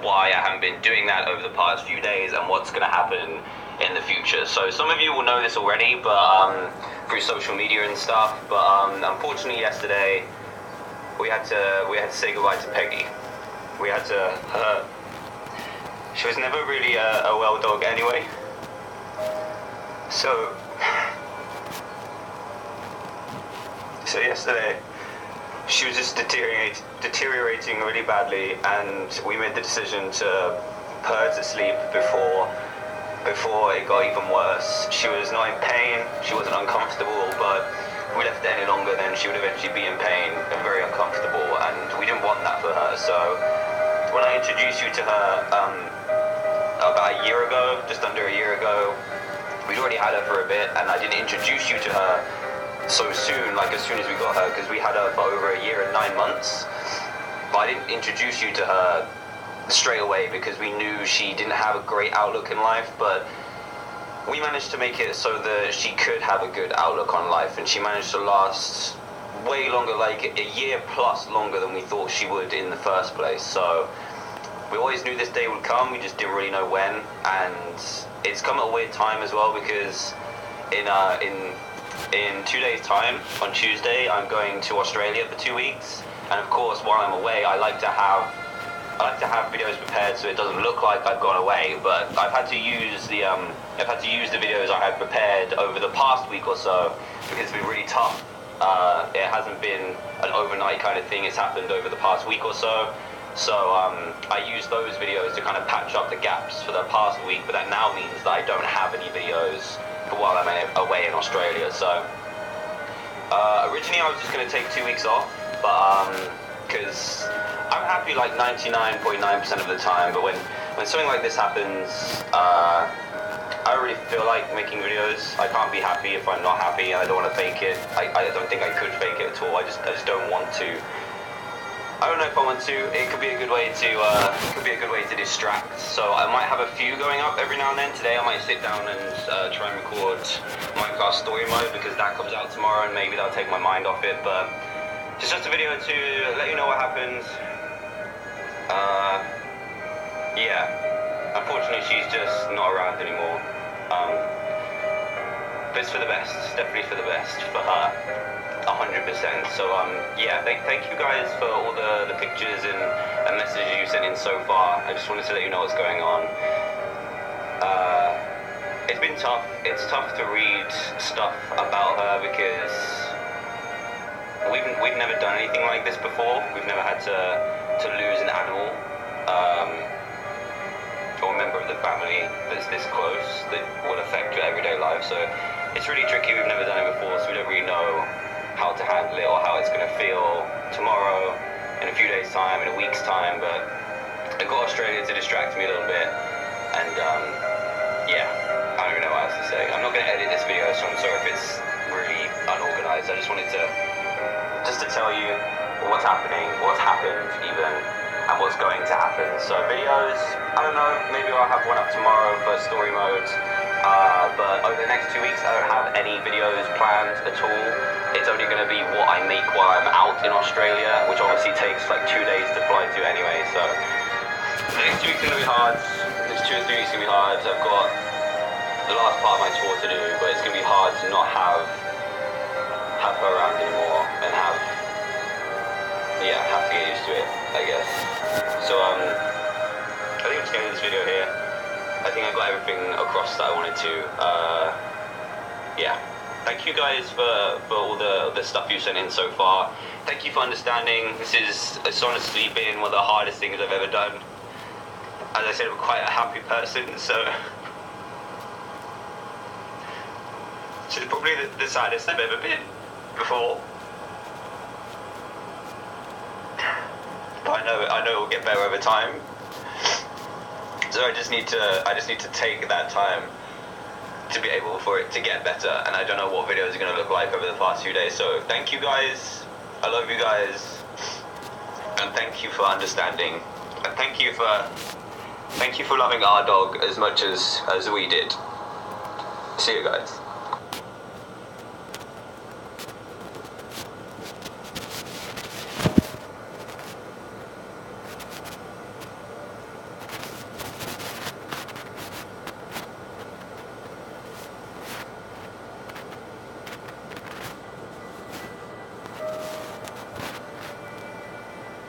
why I haven't been doing that over the past few days and what's going to happen in the future. So some of you will know this already, but through social media and stuff. But unfortunately, yesterday we had to say goodbye to Peggy. We had to. She was never really a well dog anyway. So yesterday, she was just deteriorating really badly, and we made the decision to put her to sleep before it got even worse. She was not in pain, she wasn't uncomfortable, but if we left it any longer, then she would eventually be in pain and very uncomfortable, and we didn't want that for her. So when I introduced you to her about a year ago, just under a year ago, we'd already had her for a bit, and I didn't introduce you to her so soon, like as soon as we got her, because we had her for over a year and 9 months. But I didn't introduce you to her straight away because we knew she didn't have a great outlook in life, but we managed to make it so that she could have a good outlook on life, and she managed to last way longer, like a year plus longer than we thought she would in the first place. So we always knew this day would come, we just didn't really know when, and it's come at a weird time as well, because in 2 days' time, on Tuesday, I'm going to Australia for 2 weeks, and of course, while I'm away, I like to have videos prepared so it doesn't look like I've gone away. But I've had to use the videos I had prepared over the past week or so, because it's been really tough. It hasn't been an overnight kind of thing. It's happened over the past week or so. So I used those videos to kind of patch up the gaps for the past week, but that now means that I don't have any videos for while I'm away in Australia. So originally I was just going to take 2 weeks off, but because I'm happy like 99.9% of the time, but when something like this happens, I don't really feel like making videos. I can't be happy if I'm not happy, and I don't want to fake it. I don't think I could fake it at all. I just don't want to. I don't know if I want to. It could be a good way to distract. So I might have a few going up every now and then. Today I might sit down and try and record Minecraft story mode, because that comes out tomorrow, and maybe that'll take my mind off it. But it's just a video to let you know what happens. Yeah. Unfortunately, she's just not around anymore. But it's for the best. It's definitely for the best for her. 100%. So yeah, thank you guys for all the pictures and messages you sent in so far. I just wanted to let you know what's going on. It's been tough. It's tough to read stuff about her, because we've never done anything like this before. We've never had to lose an animal, or a member of the family that's this close, that will affect your everyday life. So it's really tricky. We've never done it before, so we don't really know how to handle it or how it's going to feel tomorrow, in a few days' time, in a week's time. But I got Australia to distract me a little bit, and yeah, I don't even know what else to say. I'm not going to edit this video, so I'm sorry if it's really unorganized. I just wanted to tell you what's happening, what's happened even, and what's going to happen. So videos, I don't know, maybe I'll have one up tomorrow for story mode. But over the next 2 weeks, I don't have any videos planned at all. It's only going to be what I make while I'm out in Australia, which obviously takes like 2 days to fly to anyway. So the next 2 weeks are going to be hard. The next 2 or 3 weeks are going to be hard. I've got the last part of my tour to do, but it's going to be hard to not have her around anymore, and have to get used to it, I guess. So I think I'm just going to end this video here. I think I got everything across that I wanted to. Yeah. Thank you guys for all the stuff you sent in so far. Thank you for understanding. It's honestly been one of the hardest things I've ever done. As I said, I'm quite a happy person, so it's probably the saddest I've ever been before. But I know it'll get better over time. So I just need to take that time to be able for it to get better, and I don't know what videos are going to look like over the past few days. So thank you guys, I love you guys, and thank you for understanding, and thank you for loving our dog as much as we did. See you guys.